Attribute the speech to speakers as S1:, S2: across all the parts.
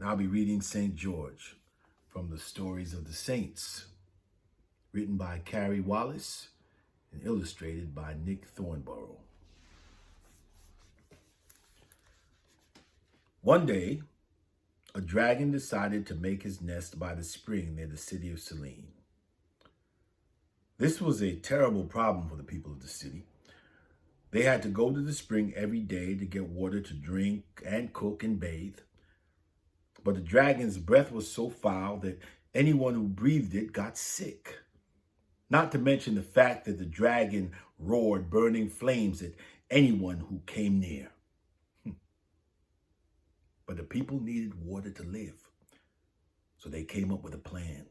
S1: I'll be reading St. George from the Stories of the Saints, written by Carrie Wallace and illustrated by Nick Thornborough. One day, a dragon decided to make his nest by the spring near the city of Selene. This was a terrible problem for the people of the city. They had to go to the spring every day to get water to drink and cook and bathe. But the dragon's breath was so foul that anyone who breathed it got sick. Not to mention the fact that the dragon roared burning flames at anyone who came near. But the people needed water to live, so they came up with a plan.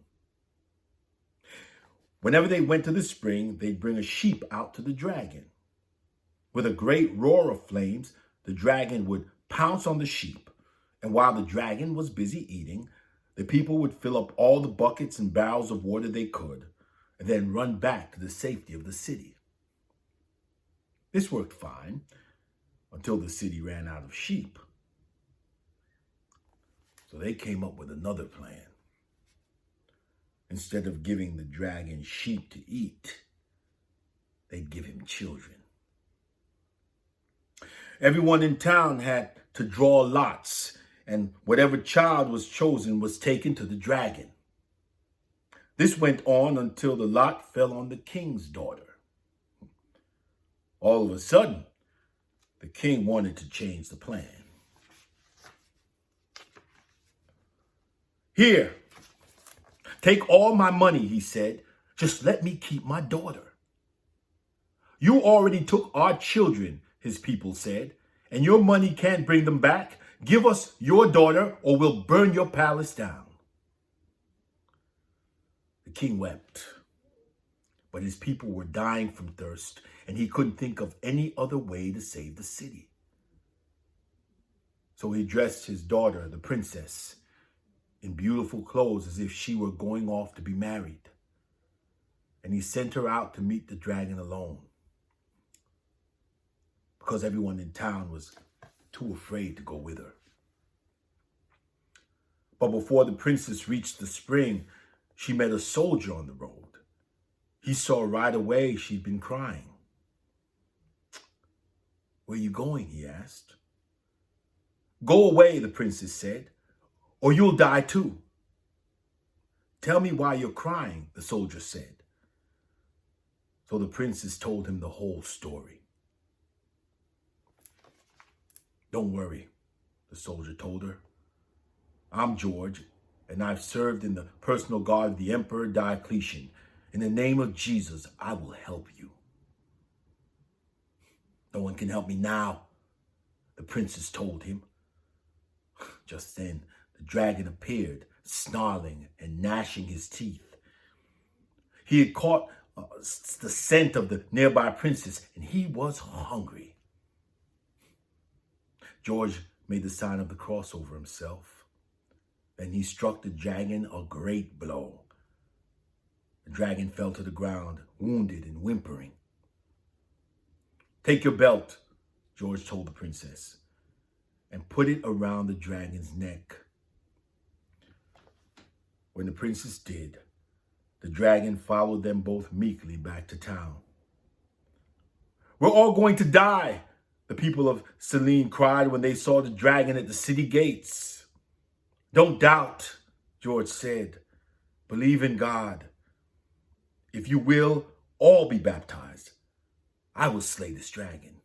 S1: Whenever they went to the spring, they'd bring a sheep out to the dragon. With a great roar of flames, the dragon would pounce on the sheep, and while the dragon was busy eating, the people would fill up all the buckets and barrels of water they could, and then run back to the safety of the city. This worked fine until the city ran out of sheep. So they came up with another plan. Instead of giving the dragon sheep to eat, they'd give him children. Everyone in town had to draw lots, and whatever child was chosen was taken to the dragon. This went on until the lot fell on the king's daughter. All of a sudden, the king wanted to change the plan. "Here, take all my money," he said. "Just let me keep my daughter." "You already took our children," his people said, "and your money can't bring them back. Give us your daughter or we'll burn your palace down." The king wept, but his people were dying from thirst, and he couldn't think of any other way to save the city. So he dressed his daughter, the princess, in beautiful clothes as if she were going off to be married. And he sent her out to meet the dragon alone, because everyone in town was too afraid to go with her. But before the princess reached the spring, she met a soldier on the road. He saw right away she'd been crying. "Where are you going?" he asked. "Go away," the princess said, "or you'll die too." "Tell me why you're crying," the soldier said. So the princess told him the whole story. "Don't worry," the soldier told her. "I'm George, and I've served in the personal guard of the Emperor Diocletian. In the name of Jesus, I will help you." "No one can help me now," the princess told him. Just then, the dragon appeared, snarling and gnashing his teeth. He had caught the scent of the nearby princess, and he was hungry. George made the sign of the cross over himself. Then he struck the dragon a great blow. The dragon fell to the ground, wounded and whimpering. "Take your belt," George told the princess, "and put it around the dragon's neck." When the princess did, the dragon followed them both meekly back to town. "We're all going to die," the people of Selene cried when they saw the dragon at the city gates. "Don't doubt," George said. "Believe in God. If you will all be baptized, I will slay this dragon."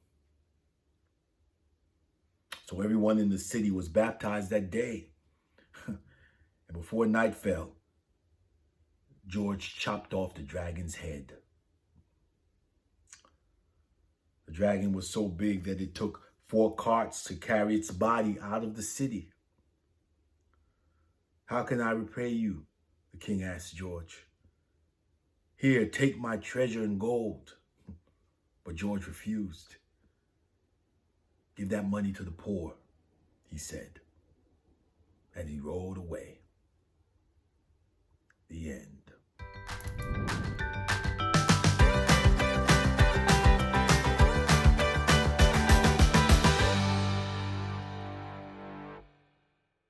S1: So everyone in the city was baptized that day. And before night fell, George chopped off the dragon's head. The dragon was so big that it took 4 carts to carry its body out of the city. "How can I repay you?" the king asked George. "Here, take my treasure and gold." But George refused. "Give that money to the poor," he said. And he rode away. The end.